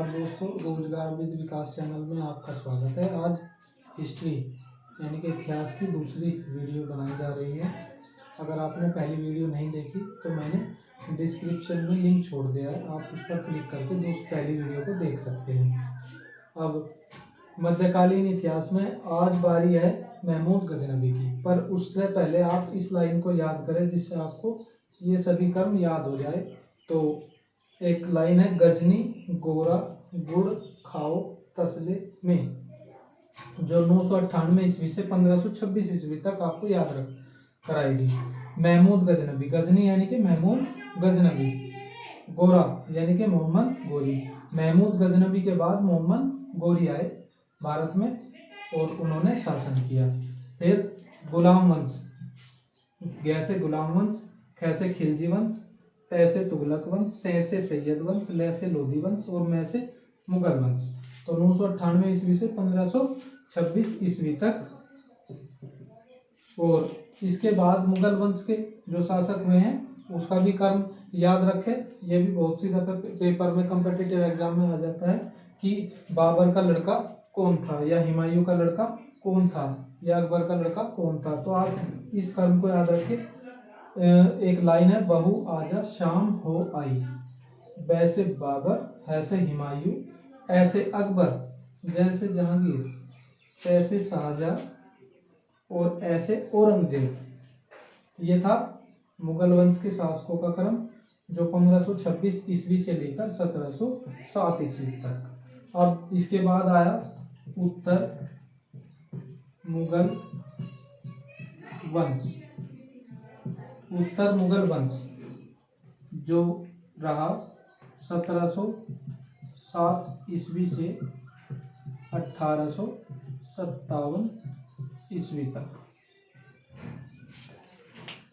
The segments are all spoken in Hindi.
नमस्कार दोस्तों, रोजगार विद विकास चैनल में आपका स्वागत है। आज हिस्ट्री यानी कि इतिहास की दूसरी वीडियो बनाई जा रही है। अगर आपने पहली वीडियो नहीं देखी तो मैंने डिस्क्रिप्शन में लिंक छोड़ दिया है, आप उस पर क्लिक करके पहली वीडियो को देख सकते हैं। अब मध्यकालीन इतिहास में आज बारी है महमूद गजनवी की, पर उससे पहले आप इस लाइन को याद करें जिससे आपको ये सभी कर्म याद हो जाए। तो एक लाइन है, गजनी गोरा गुड़ खाओ तसले में, जो 998 ईस्वी से 1526 ईस्वी तक आपको याद रख कराएगी। महमूद गजनवी, गजनी यानी कि महमूद गजनवी, गोरा यानी कि मोहम्मद गोरी। महमूद गजनवी के बाद मोहम्मद गोरी आए भारत में और उन्होंने शासन किया। फिर गुलाम वंश, गैसे गुलाम वंश, खैसे खिलजी वंश, तैसे तुगलक वंश, सैसे सैयद वंश, लैसे लोधी वंश और मैं से मुगल वंश। तो 998 ईस्वी से 1526 ईस्वी तक। और इसके बाद मुगल वंश के जो शासक हुए हैं उसका भी कर्म याद रखें। यह भी बहुत सी दफे पेपर में कॉम्पिटिटिव एग्जाम में आ जाता है कि बाबर का लड़का कौन था, या हुमायूं का लड़का कौन था, या अकबर का लड़का कौन था। तो आप इस कर्म को याद रखें। एक लाइन है, बहू आजा शाम हो आई, वैसे बाबर ऐसे हुमायूं, ऐसे अकबर, जैसे जहांगीर, तैसे शाहजहां और ऐसे औरंगजेब। ये था मुगल वंश के शासकों का क्रम, जो 1526 ईस्वी से लेकर 1707 ईस्वी तक। अब इसके बाद आया उत्तर मुगल वंश। उत्तर मुगल वंश जो रहा 1707 ईस्वी से 1857 ईस्वी तक।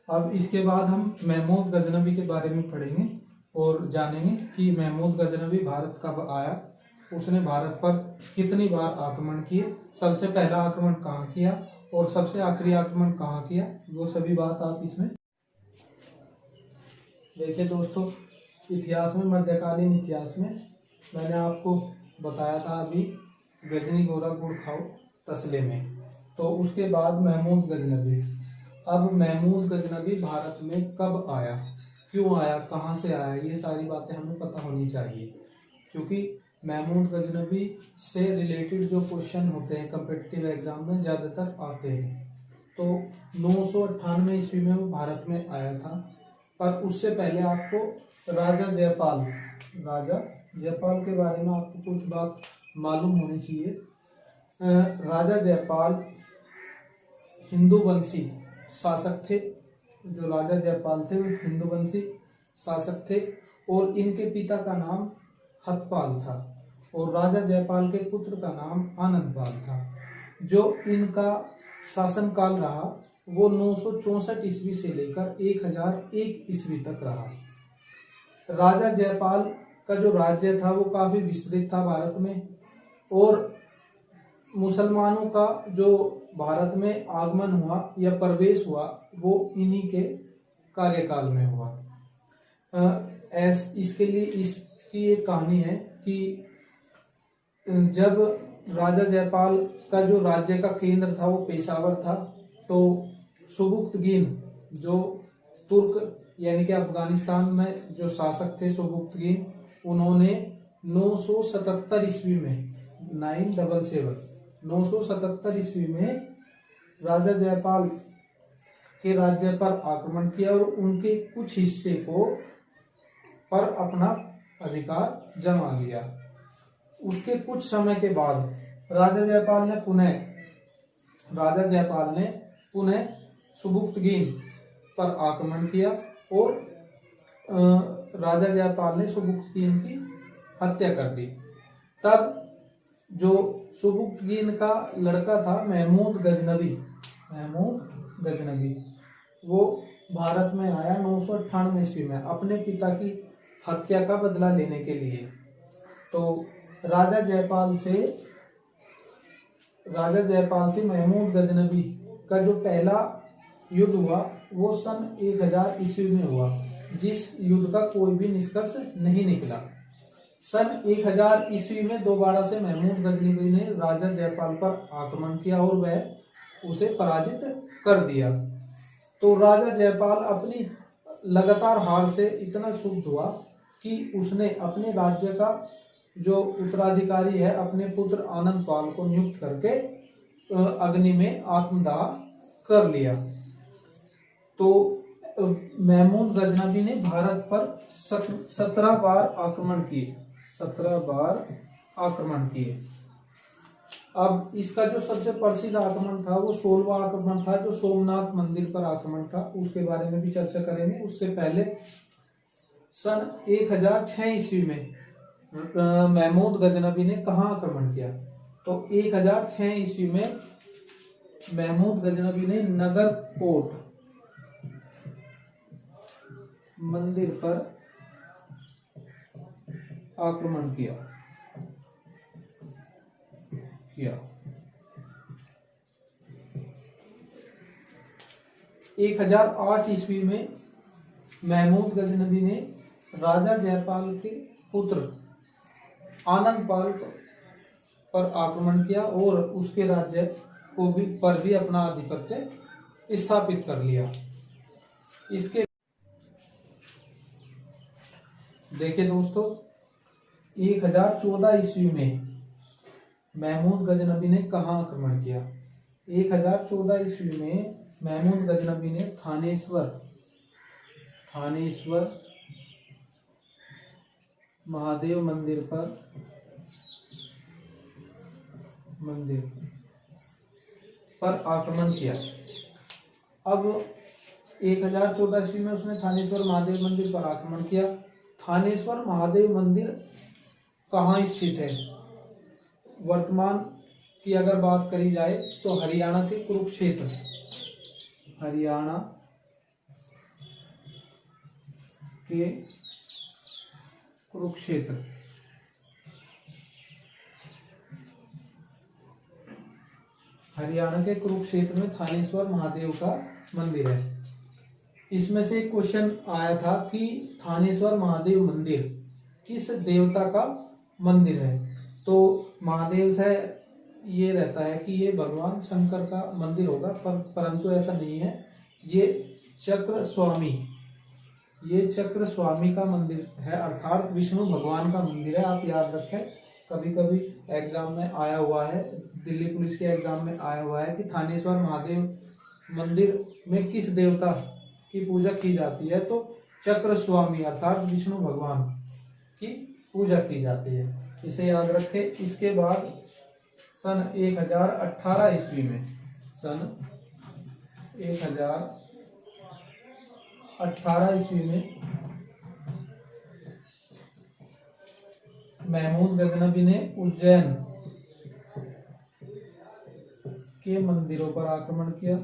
अब इसके बाद हम महमूद गजनवी के बारे में पढ़ेंगे और जानेंगे कि महमूद गजनवी भारत कब आया, उसने भारत पर कितनी बार आक्रमण किए, सबसे पहला आक्रमण कहाँ किया और सबसे आखिरी आक्रमण कहाँ किया, वो सभी बात आप इसमें देखिए। दोस्तों, इतिहास में, मध्यकालीन इतिहास में मैंने आपको बताया था अभी, गजनी गोरा गुड़ खाओ तसले में। तो उसके बाद महमूद गजनवी। अब महमूद गजनवी भारत में कब आया, क्यों आया, कहाँ से आया, ये सारी बातें हमें पता होनी चाहिए, क्योंकि महमूद गजनवी से रिलेटेड जो क्वेश्चन होते हैं कॉम्पिटिटिव एग्जाम में ज़्यादातर आते हैं। तो 998 ईस्वी में वो भारत में आया था, पर उससे पहले आपको राजा जयपाल के बारे में आपको कुछ बात मालूम होनी चाहिए। राजा जयपाल हिंदू वंशी शासक थे। जो राजा जयपाल थे वो हिंदू वंशी शासक थे और इनके पिता का नाम हतपाल था और राजा जयपाल के पुत्र का नाम आनंदपाल था। जो इनका शासनकाल रहा वो 964 ईस्वी से लेकर 1001 ईस्वी तक रहा। राजा जयपाल का जो राज्य था वो काफी विस्तृत था भारत में, और मुसलमानों का जो भारत में आगमन हुआ या प्रवेश हुआ वो इन्हीं के कार्यकाल में हुआ। इसके लिए इसकी एक कहानी है कि जब राजा जयपाल का जो राज्य का केंद्र था वो पेशावर था, तो सुबुक्तगीन जो तुर्क यानी कि अफगानिस्तान में जो शासक थे सुबुक्तगीन, उन्होंने 977 ईस्वी में 977 ईस्वी में राजा जयपाल के राज्य पर आक्रमण किया और उनके कुछ हिस्से को पर अपना अधिकार जमा लिया। उसके कुछ समय के बाद राजा जयपाल ने पुनः सुबुक्तगीन पर आक्रमण किया और राजा जयपाल ने सुबुक्तगीन की हत्या कर दी। तब जो सुबुक्तगीन का लड़का था महमूद गजनवी वो भारत में आया 998 ईस्वी में अपने पिता की हत्या का बदला लेने के लिए। तो राजा जयपाल से महमूद गजनवी का जो पहला युद्ध हुआ वो सन 1000 ईस्वी में हुआ, जिस युद्ध का कोई भी निष्कर्ष नहीं निकला। सन 1000 ईस्वी में दोबारा से महमूद गजनवी ने राजा जयपाल पर आक्रमण किया और वह उसे पराजित कर दिया। तो राजा जयपाल अपनी लगातार हार से इतना क्षुब्ध हुआ कि उसने अपने राज्य का जो उत्तराधिकारी है अपने पुत्र आनंद पाल को नियुक्त करके अग्नि में आत्मदाह कर लिया। तो महमूद गजनवी ने भारत पर 17 बार आक्रमण किए, 17 बार आक्रमण किए। अब इसका जो सबसे प्रसिद्ध आक्रमण था वो 16वां आक्रमण था, जो सोमनाथ मंदिर पर आक्रमण था, उसके बारे में भी चर्चा करेंगे। उससे पहले सन 1006 ईस्वी में महमूद गजनवी ने कहाँ आक्रमण किया? तो 1006 ईस्वी में महमूद गजनवी ने नगरकोट मंदिर पर आक्रमण किया। 1008 ईस्वी में महमूद गजनवी ने राजा जयपाल के पुत्र आनंद पाल पर आक्रमण किया और उसके राज्य को भी अपना आधिपत्य स्थापित कर लिया। इसके देखिए दोस्तों, 1014 ईस्वी में महमूद गजनवी ने कहाँ आक्रमण किया? 1014 ईस्वी में महमूद गजनवी ने थानेश्वर महादेव मंदिर पर आक्रमण किया। अब 1014 ईस्वी में उसने थानेश्वर महादेव मंदिर पर आक्रमण किया। थानेश्वर महादेव मंदिर कहाँ स्थित है? वर्तमान की अगर बात करी जाए तो हरियाणा के कुरुक्षेत्र, हरियाणा के कुरुक्षेत्र, हरियाणा के कुरुक्षेत्र में थानेश्वर महादेव का मंदिर है। इसमें से एक क्वेश्चन आया था कि थानेश्वर महादेव मंदिर किस देवता का मंदिर है? तो महादेव से ये रहता है कि ये भगवान शंकर का मंदिर होगा, परंतु ऐसा नहीं है। ये चक्र स्वामी का मंदिर है, अर्थात विष्णु भगवान का मंदिर है। आप याद रखें, कभी कभी एग्जाम में आया हुआ है, दिल्ली पुलिस के एग्जाम में आया हुआ है कि थानेश्वर महादेव मंदिर में किस देवता की पूजा की जाती है? तो चक्र स्वामी अर्थात विष्णु भगवान की पूजा की जाती है, इसे याद रखें। इसके बाद सन 1018 ईस्वी में, सन 1018 ईस्वी में महमूद गजनवी ने उज्जैन के मंदिरों पर आक्रमण किया।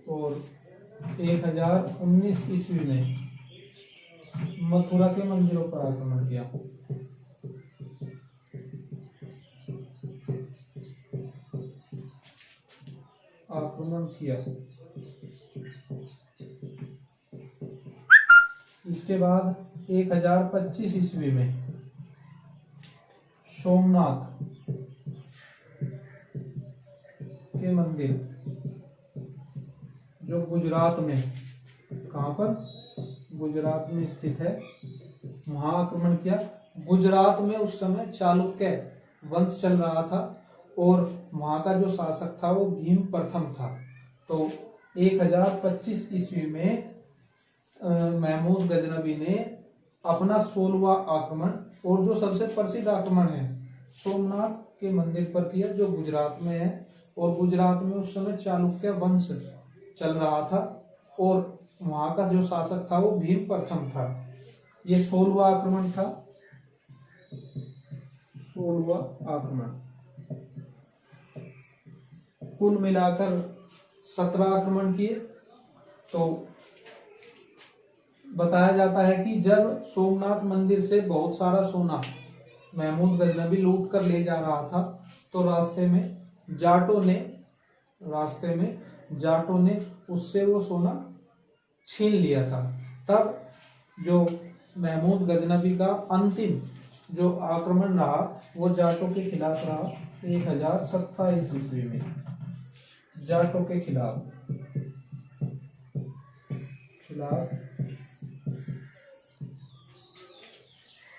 और 1019 ईस्वी में मथुरा के मंदिरों पर आक्रमण किया। इसके बाद 1025 ईस्वी में सोमनाथ के मंदिर, जो गुजरात में, कहाँ पर? गुजरात में स्थित है, वहां आक्रमण किया। गुजरात में उस समय चालुक्य वंश चल रहा था और वहां का जो शासक था वो भीम प्रथम था। तो 1025 ईस्वी में महमूद गजनवी ने अपना 16वां आक्रमण, और जो सबसे प्रसिद्ध आक्रमण है, सोमनाथ के मंदिर पर किया, जो गुजरात में है। और गुजरात में उस समय चालुक्य वंश चल रहा था और वहां का जो शासक था वो भीम प्रथम था। ये 16वां आक्रमण था, 16वां आक्रमण। कुल मिलाकर 17 आक्रमण किए। तो बताया जाता है कि जब सोमनाथ मंदिर से बहुत सारा सोना महमूद गजनवी लूट कर ले जा रहा था, तो रास्ते में जाटों ने रास्ते में जाटों ने उससे वो सोना छीन लिया था। तब जो महमूद गजनबी का अंतिम जो आक्रमण रहा वो जाटों के खिलाफ रहा 1027 ईस्वी में। जाटों के खिलाफ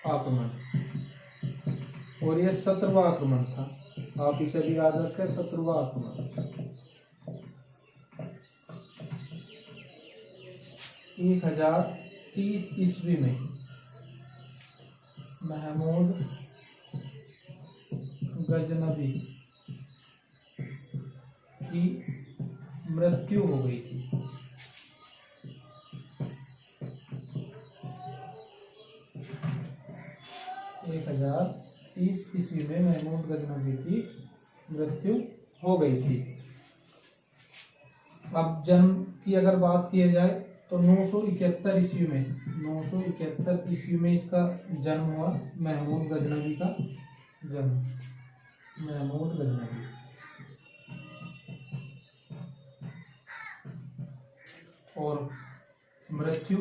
आक्रमण, और ये 17वां आक्रमण था। आप इसे भी याद रखें, 17वां आक्रमण। 1030 ईस्वी में महमूद गजनबी की मृत्यु हो गई थी। 1030 ईस्वी में महमूद गजनबी की मृत्यु हो गई थी। अब जन्म की अगर बात की जाए तो 971 ईस्वी में, 971 ईस्वी में इसका जन्म हुआ, महमूद गजनबी का जन्म, महमूद गजनबी। और मृत्यु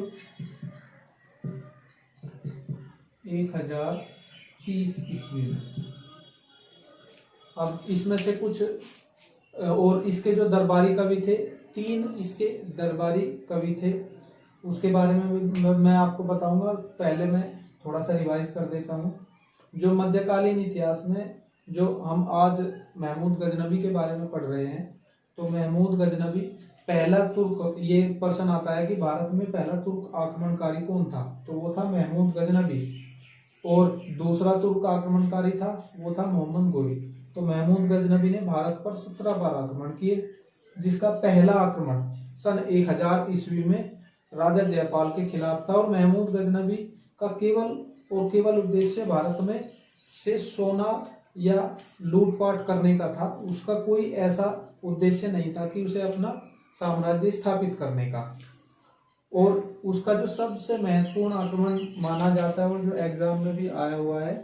1030 ईस्वी में। अब इसमें से कुछ और इसके जो दरबारी कवि थे, 3 इसके दरबारी कवि थे, उसके बारे में मैं आपको बताऊंगा। पहले मैं थोड़ा सा रिवाइज कर देता हूँ। जो मध्यकालीन इतिहास में जो हम आज महमूद गजनबी के बारे में पढ़ रहे हैं, तो महमूद गजनबी पहला तुर्क, ये प्रश्न आता है कि भारत में पहला तुर्क आक्रमणकारी कौन था, तो वो था महमूद गजनबी। और दूसरा तुर्क आक्रमणकारी था, वो था मोहम्मद गोरी। तो महमूद गजनबी ने भारत पर 17 बार आक्रमण किए, जिसका पहला आक्रमण सन 1000 ईस्वी में राजा जयपाल के खिलाफ था। और महमूद गजनबी का केवल उद्देश्य भारत में से सोना या लूटपाट करने का था। उसका कोई ऐसा उद्देश्य नहीं था कि उसे अपना साम्राज्य स्थापित करने का। और उसका जो सबसे महत्वपूर्ण आक्रमण माना जाता है, और जो एग्जाम में भी आया हुआ है,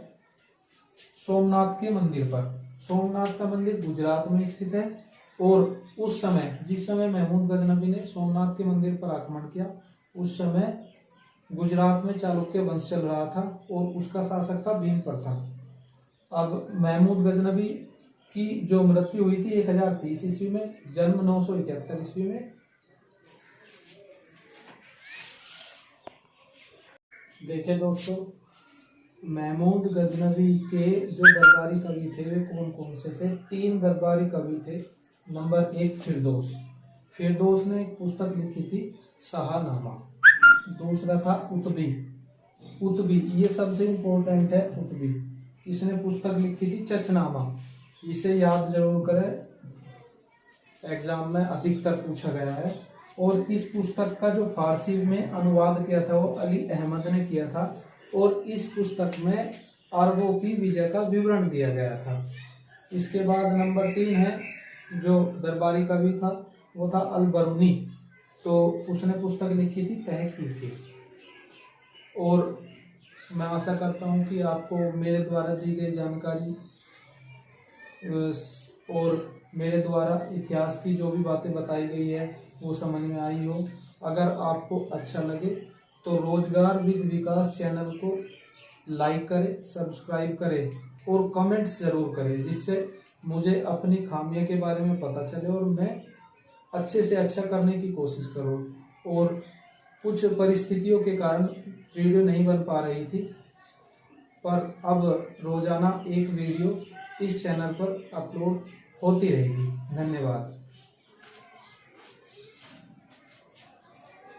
सोमनाथ के मंदिर पर। सोमनाथ का मंदिर गुजरात में स्थित है। और उस समय, जिस समय महमूद गजनबी ने सोमनाथ के मंदिर पर आक्रमण किया, उस समय गुजरात में चालुक्य वंश चल रहा था और उसका शासक था भीम प्रथम। अब महमूद गजनबी की जो मृत्यु हुई थी 1030 ईस्वी में, जन्म 971 ईस्वी में। देखिए दोस्तों, महमूद गजनबी के जो दरबारी कवि थे वे कौन कौन से थे? 3 दरबारी कवि थे। नंबर 1 फिरदौस ने एक पुस्तक लिखी थी शाहनामा। दूसरा था उतबी, ये सबसे इम्पोर्टेंट है। उतबी, इसने पुस्तक लिखी थी चचनामा। इसे याद जरूर करें, एग्जाम में अधिकतर पूछा गया है। और इस पुस्तक का जो फारसी में अनुवाद किया था वो अली अहमद ने किया था। और इस पुस्तक में अरबों की विजय का विवरण दिया गया था। इसके बाद नंबर 3 है, जो दरबारी कवि था वो था अल-बरूनी। तो उसने पुस्तक लिखी थी तहकीकी। और मैं आशा करता हूँ कि आपको मेरे द्वारा दी गई जानकारी और मेरे द्वारा इतिहास की जो भी बातें बताई गई है वो समझ में आई हो। अगर आपको अच्छा लगे तो रोजगार विद विकास चैनल को लाइक करें, सब्सक्राइब करें और कमेंट्स ज़रूर करें, जिससे मुझे अपनी खामियों के बारे में पता चले और मैं अच्छे से अच्छा करने की कोशिश करूं। और कुछ परिस्थितियों के कारण वीडियो नहीं बन पा रही थी, पर अब रोजाना एक वीडियो इस चैनल पर अपलोड होती रहेगी। धन्यवाद।